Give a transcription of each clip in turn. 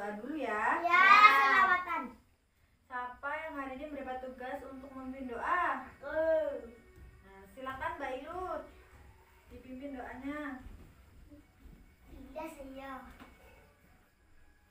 berdoa dulu ya. Ya, selawatan. Siapa yang hari ini mendapat tugas untuk memimpin doa? Nah, silakan Mbak Ilut dipimpin doanya. Tidak, saya.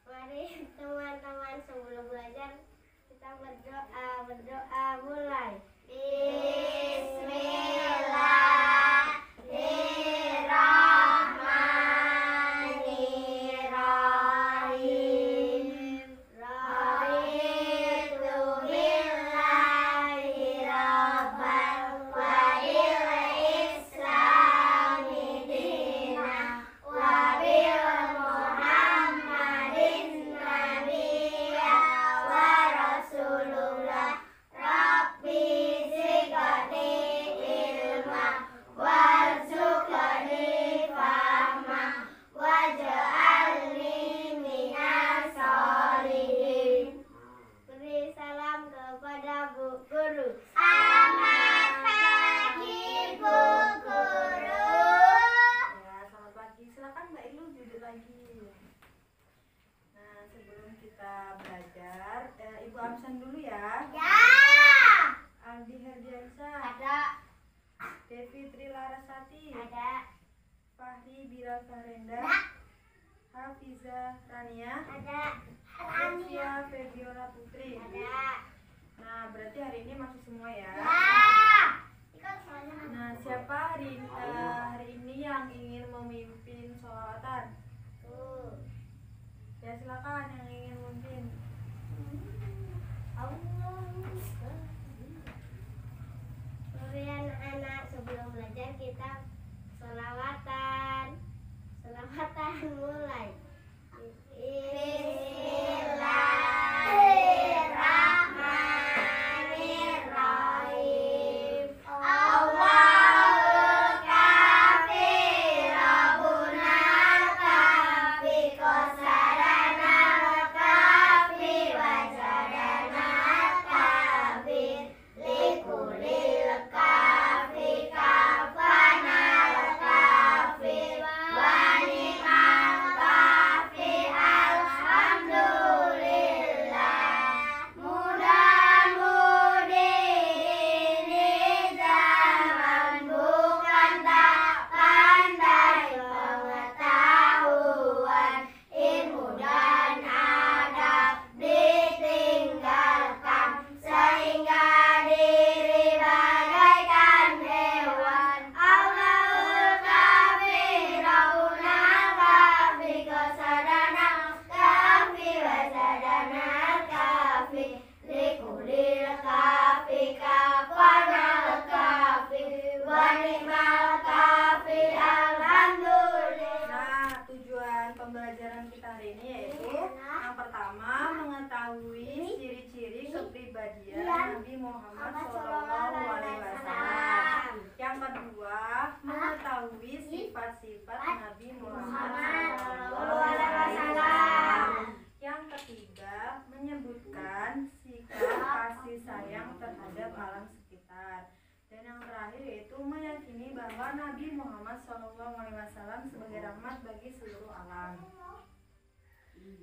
Mari teman-teman, sebelum belajar kita berdoa mulai. Bismillahirrahmanirrahim. Raditu billahi rabban wa bil islami dinan wa bil Muhammadin nabiyya wa rasulullah. Rabbi zidni ilma warzuqni fahma waj'alni minas sholihin. Beri salam kepada Bu Guru. Selamat pagi Bu Guru. Ya, selamat pagi. Silakan Mbak Ilut duduk lagi. Nah, sebelum kita belajar, Ibu absen dulu ya. Ya. Aldi Herdiansyah, Ada. Devi Trilarasati, Ada. Fahri Bilal Farenda, Ada. Hafiza Rania, Ada. Sofia Febiola Putri. Ada. Nah, berarti hari ini masuk semua ya. Ikut soalnya. Nah, siapa hari ini yang ingin memimpin sholawatan? Tuh. Ya, silakan yang ingin memimpin. Sorry anak-anak, sebelum belajar kita selawatan mulai. Bismillahirrahmanirrahim. Allahul kafi Rabbuna kafi qasadana kafi wajadana kafi likulil kafi kafana kafi wanimal kafi alhamdulillah. Mudah-mudi ini zaman bukan tak pandai pengetahuan, ilmu dan adab ditinggalkan sehingga diri bagaikan hewan. Allahul kafi Rabbuna kafi qasadana kafi wajadana kafi likulil kafi kafana kafi wanimal kafi alhamdulillah. Nah, tujuan pembelajaran kita hari ini yaitu yang pertama mengetahui ciri-ciri kepribadian Nabi Muhammad SAW. Yang kedua mengetahui sifat-sifat Nabi Muhammad SAW. Yang ketiga menyebutkan sikap kasih sayang terhadap alam sekitar. Dan yang terakhir yaitu meyakini bahwa Nabi Muhammad SAW sebagai rahmat bagi seluruh alam.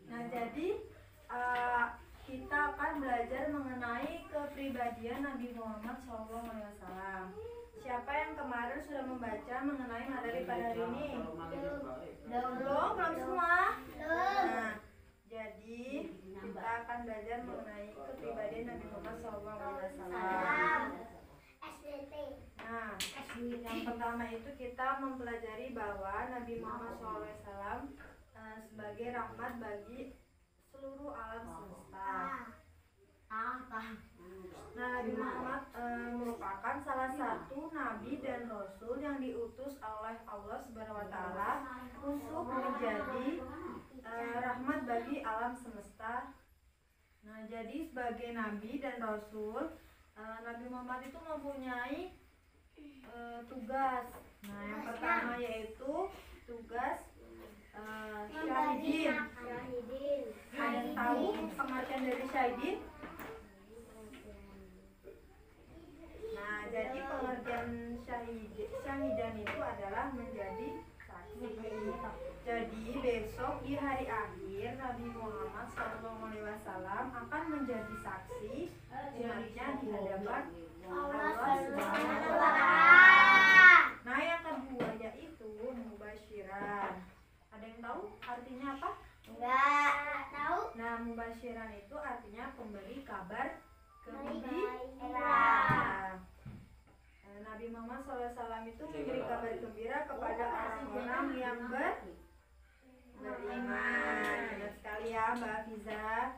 Nah, jadi kita akan belajar mengenai kepribadian Nabi Muhammad SAW. Siapa yang kemarin sudah membaca mengenai materi pada hari ini? Belum semua. Nah, jadi kita akan belajar mengenai kepribadian Nabi Muhammad SAW. Nah, yang pertama itu kita mempelajari bahwa Nabi Muhammad SAW sebagai rahmat bagi seluruh alam semesta. Nah, Nabi Muhammad merupakan salah satu nabi dan rasul yang diutus oleh Allah Subhanahu wa taala untuk menjadi rahmat bagi alam semesta. Nah, jadi sebagai nabi dan rasul, Nabi Muhammad itu mempunyai tugas. Nah, yang pertama yaitu tugas syahidin. Ada yang tahu pengertian dari syahidin? Nah, jadi pengertian syahidan itu adalah menjadi saksi. Jadi besok di hari akhir Nabi Muhammad SAW akan menjadi saksi umatnya di hadapan Allah Allah Subhanahu Subhanahu wa wa Ta'ala. Ta'ala. Nah, yang kedua yaitu mubasyiran. Ada yang tahu artinya apa? Enggak tahu. Nah, mubasyiran itu artinya pemberi kabar Gembira. gembira. Nabi Muhammad SAW itu memberi kabar gembira kepada orang-orang yang beriman. Benar sekali ya, Mbak Hafiza.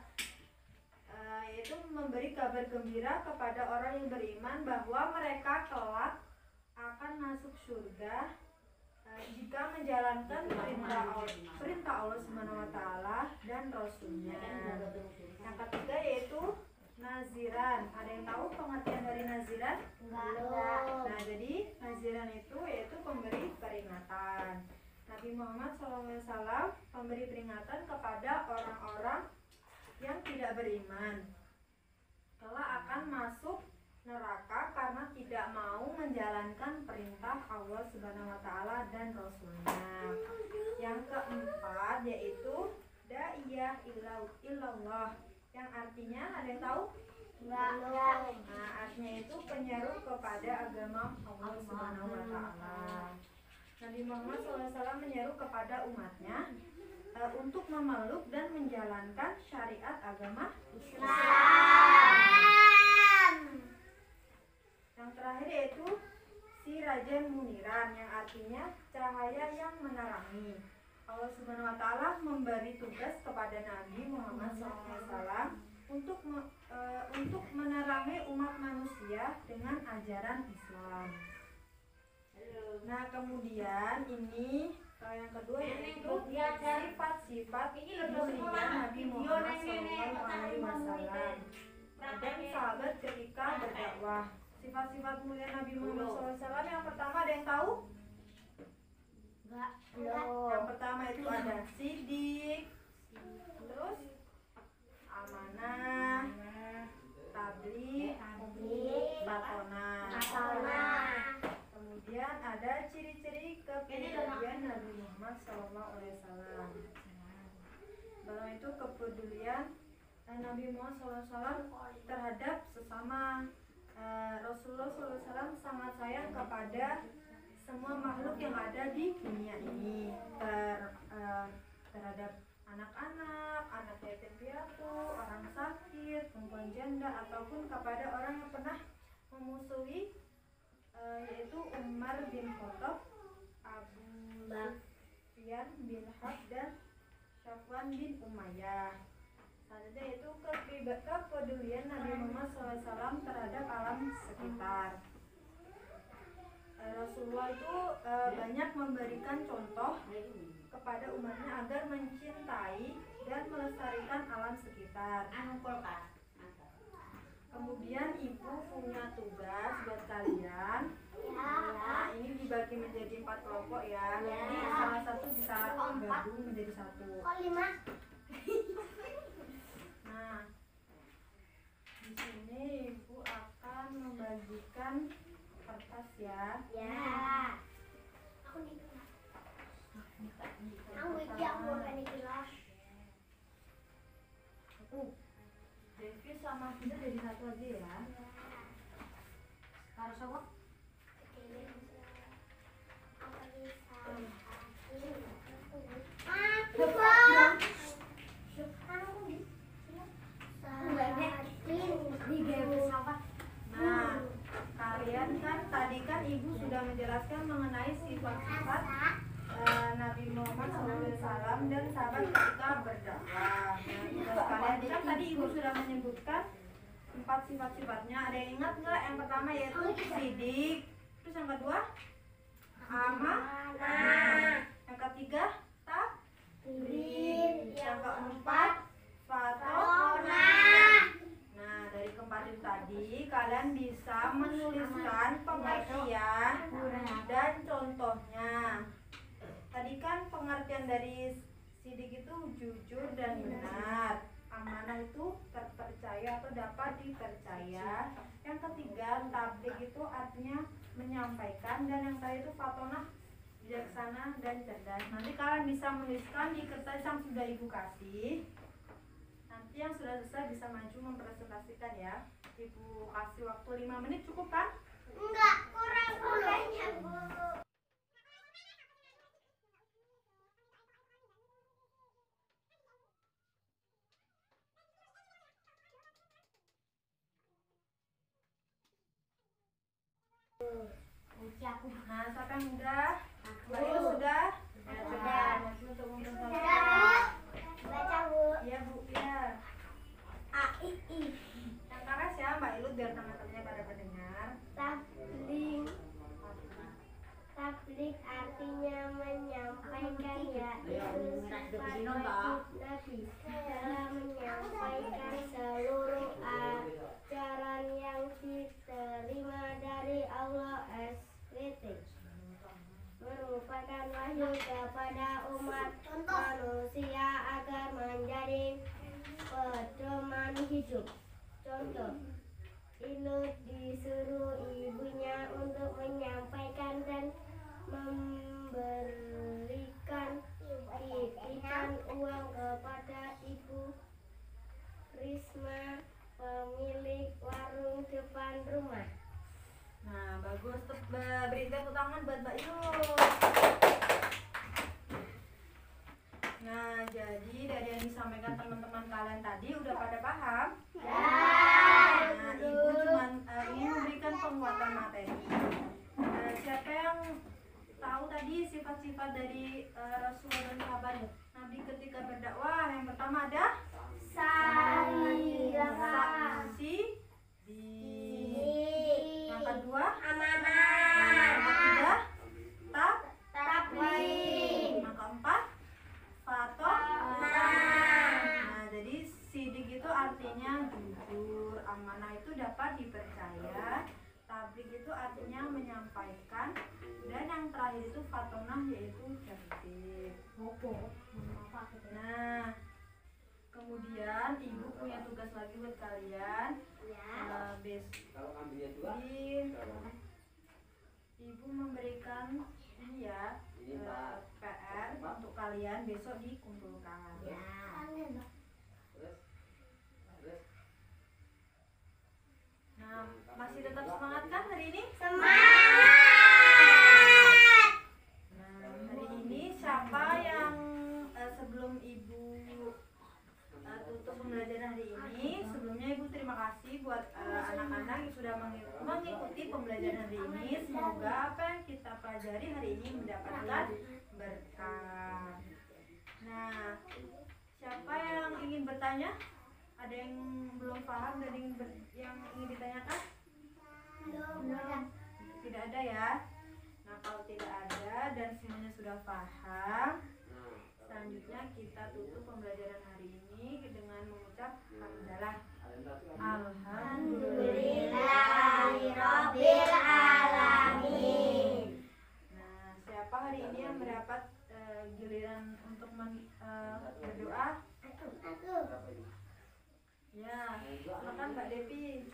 Yaitu memberi kabar gembira kepada orang yang beriman bahwa mereka kelak akan masuk surga jika menjalankan perintah Allah Subhanahu wa Ta'ala dan Rasulnya. Yang ketiga yaitu naziran. Ada yang tahu pengertian dari naziran? Enggak. Nah, jadi naziran itu yaitu pemberi peringatan. Nabi Muhammad SAW memberi peringatan kepada orang-orang yang tidak beriman kelak akan masuk neraka karena tidak mau menjalankan perintah Allah Subhanahu wa Ta'ala dan Rasulnya. Yang keempat yaitu da'iyah illallah, yang artinya ada yang tahu? Enggak. Nah, artinya itu penyeru kepada agama Allah Subhanahu wa Ta'ala. Nabi Muhammad SAW menyeru kepada umatnya untuk memeluk dan menjalankan syariat agama Islam. Yang terakhir yaitu sirajan muniran, yang artinya cahaya yang menerangi. Allah Subhanahu wa Ta'ala memberi tugas kepada Nabi Muhammad SAW untuk menerangi umat manusia dengan ajaran Islam. Nah, kemudian ini yang kedua yaitu sifat-sifat mulia Nabi Muhammad SAW dan sahabat ketika berdakwah. Sifat-sifat mulia Nabi Muhammad SAW yang pertama ada yang tahu? Enggak. Yang pertama itu ada sidik, terus amanah, tabligh, batonah. Kemudian ada ciri-ciri kepedulian Nabi Muhammad SAW. Bahwa itu kepedulian Nabi Muhammad SAW terhadap sesama. Rasulullah SAW sangat sayang kepada semua makhluk yang ada di dunia ini, terhadap anak-anak, anak yatim piatu, orang sakit, perempuan janda, ataupun kepada orang yang pernah memusuhi, yaitu Umar bin Khattab, Abu Sufyan bin Harb, dan Safwan bin Umayyah. Selanjutnya itu kepedulian Nabi Muhammad SAW terhadap alam sekitar. Rasulullah itu banyak memberikan contoh kepada umatnya agar mencintai dan melestarikan alam sekitar. Kemudian ibu punya tugas buat kalian. Nah, ini dibagi menjadi 4 kelompok ya. Jadi salah satu bisa gabung menjadi satu. Kok 5? Nah, di sini ibu akan membagikan kertas ya. Ya. Aku nih. Aku akan ikhlas. Devi sama kita jadi satu aja ya. Harus apa? Nah, kalian kan tadi kan ibu sudah menjelaskan mengenai sifat-sifat Nabi Muhammad SAW dan sahabat ketika berdakwah. Nah, kalian kan tadi ibu sudah menyebutkan 4 sifat-sifatnya. Ada yang ingat nggak? Yang pertama yaitu sidik. Terus yang kedua amanah. Yang ketiga tabligh. Yang keempat batonah. Nah, dari keempat itu tadi kalian bisa menuliskan pengertian dan contohnya. Tadi kan pengertian dari sidik itu jujur dan benar. Amanah itu terpercaya atau dapat dipercaya. Yang ketiga tabligh itu artinya menyampaikan, dan yang tadi itu fatonah bijaksana dan cerdas. Nanti kalian bisa menuliskan di kertas yang sudah ibu kasih. Nanti yang sudah selesai bisa maju mempresentasikan ya. Ibu kasih waktu 5 menit cukup kan? Enggak, kurang kurangnya, Bu. Nah, siapa yang udah? Mbak Ilu sudah? Ya, coba maju untuk Sudah, mempresentasikan. Bu. Baca, Bu. Iya Bu, iya. A, I, I. Yang keras ya Mbak Ilu biar teman-temannya pada pendengar. Tabling. Tablik artinya menyampaikan, yaitu sifat wajib Nabi dalam menyampaikan seluruh ajaran yang diterima dari Allah SWT, merupakan wahyu kepada umat manusia agar menjadi pedoman hidup. Contoh, Ilu disuruh ibunya untuk menyampaikan dan memberikan titipan uang kepada Ibu Risma, pemilik warung depan rumah. Nah, bagus. Beri tepuk tangan buat Mbak Ilu. Nah, jadi dari yang disampaikan teman-teman kalian tadi udah pada paham? Nah, Ibu cuma ingin memberikan penguatan materi. Siapa yang tahu tadi sifat-sifat dari Rasulullah dan sahabat Nabi ketika berdakwah? Yang pertama ada saksi, yang kedua Amanah. yang ketiga Tabligh. yang keempat faton. Nah, jadi sidik itu artinya jujur, amanah itu dapat dipercaya, tabligh itu artinya menyampaikan, dan yang terakhir itu fatonah yaitu tertib. Nah, kemudian ibu punya tugas lagi buat kalian. Ibu memberikan ini ya, PR untuk kalian besok dikumpulkan. Nah, masih tetap semangat kan hari ini? Semangat. Nah, hari ini siapa yang sebelum ibu tutup pembelajaran hari ini, sebelumnya ibu terima kasih buat anak-anak yang sudah mengikuti pembelajaran hari ini. Semoga apa yang kita pelajari hari ini mendapatkan berkah. Nah, siapa yang ingin bertanya? Ada yang belum paham dan yang ingin ditanyakan? Belum. Tidak ada ya. Nah, kalau tidak ada dan semuanya sudah paham, selanjutnya kita tutup pembelajaran hari ini dengan mengucap hamdalah. Alhamdulillahirabbil alamin. Nah, siapa hari ini yang mendapat giliran untuk berdoa? Aku. Ya, silakan Mbak Devi.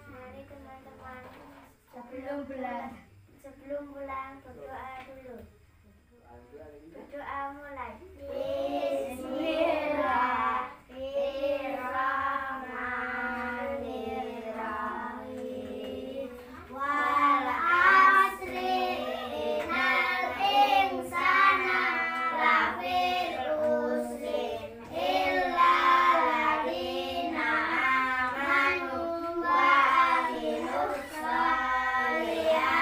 Mari teman-teman, sebelum pulang berdoa dulu. Berdoa mulai. Bismillahirrahmanirrahim. Wal asri innal insana lafil usri illa ladina amanu wa amilus sholihati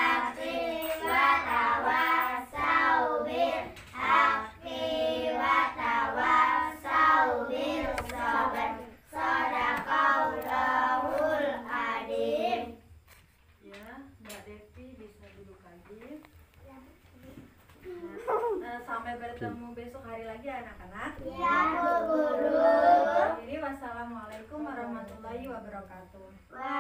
wa tawassau bil haqqi wa tawassau bil sabr. Shadaqallahul adzim. Ya, Mbak Devi bisa duduk lagi. Nah, sampai bertemu besok hari lagi anak-anak. Ya, Bu Guru. Jadi wassalamualaikum warahmatullahi wabarakatuh. Waalaikumsalam.